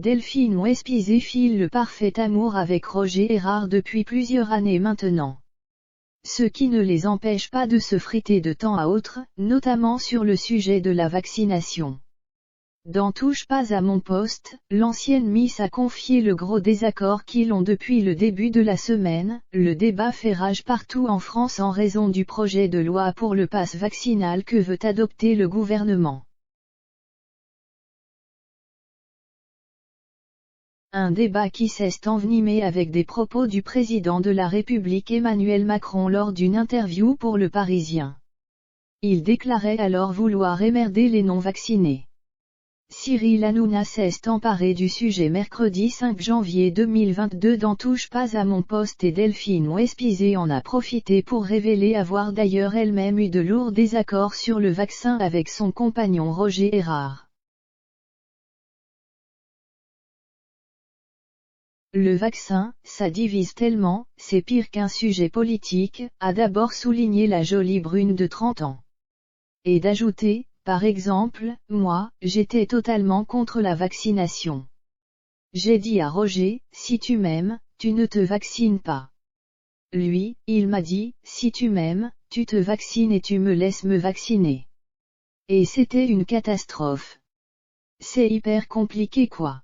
Delphine Wespizet file le parfait amour avec Roger Errard depuis plusieurs années maintenant. Ce qui ne les empêche pas de se friter de temps à autre, notamment sur le sujet de la vaccination. Dans Touche pas à mon poste, l'ancienne Miss a confié le gros désaccord qu'ils ont depuis le début de la semaine. Le débat fait rage partout en France en raison du projet de loi pour le pass vaccinal que veut adopter le gouvernement. Un débat qui s'est envenimé avec des propos du président de la République Emmanuel Macron lors d'une interview pour Le Parisien. Il déclarait alors vouloir émerder les non-vaccinés. Cyril Hanouna s'est emparé du sujet mercredi 5 janvier 2022 dans Touche pas à mon poste et Delphine Wespizet en a profité pour révéler avoir d'ailleurs elle-même eu de lourds désaccords sur le vaccin avec son compagnon Roger Errard. Le vaccin, ça divise tellement, c'est pire qu'un sujet politique, a d'abord souligné la jolie brune de 30 ans. Et d'ajouter, par exemple, moi, j'étais totalement contre la vaccination. J'ai dit à Roger, si tu m'aimes, tu ne te vaccines pas. Lui, il m'a dit, si tu m'aimes, tu te vaccines et tu me laisses me vacciner. Et c'était une catastrophe. C'est hyper compliqué quoi.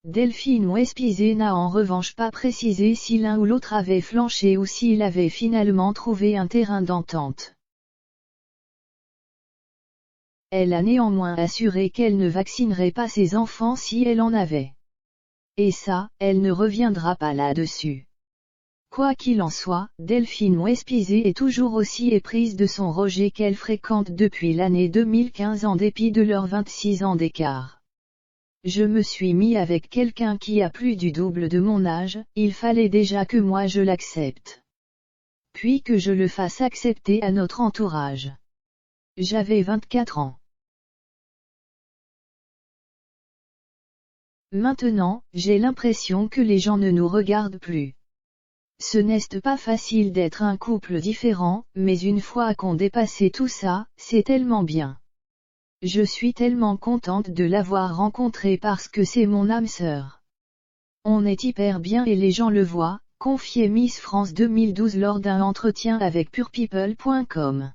Delphine Wespizet n'a en revanche pas précisé si l'un ou l'autre avait flanché ou s'il avait finalement trouvé un terrain d'entente. Elle a néanmoins assuré qu'elle ne vaccinerait pas ses enfants si elle en avait. Et ça, elle ne reviendra pas là-dessus. Quoi qu'il en soit, Delphine Wespizet est toujours aussi éprise de son Roger qu'elle fréquente depuis l'année 2015 en dépit de leurs 26 ans d'écart. Je me suis mis avec quelqu'un qui a plus du double de mon âge, il fallait déjà que moi je l'accepte. Puis que je le fasse accepter à notre entourage. J'avais 24 ans. Maintenant, j'ai l'impression que les gens ne nous regardent plus. Ce n'est pas facile d'être un couple différent, mais une fois qu'on dépassé tout ça, c'est tellement bien. Je suis tellement contente de l'avoir rencontré parce que c'est mon âme sœur. On est hyper bien et les gens le voient, confiait Miss France 2012 lors d'un entretien avec purepeople.com.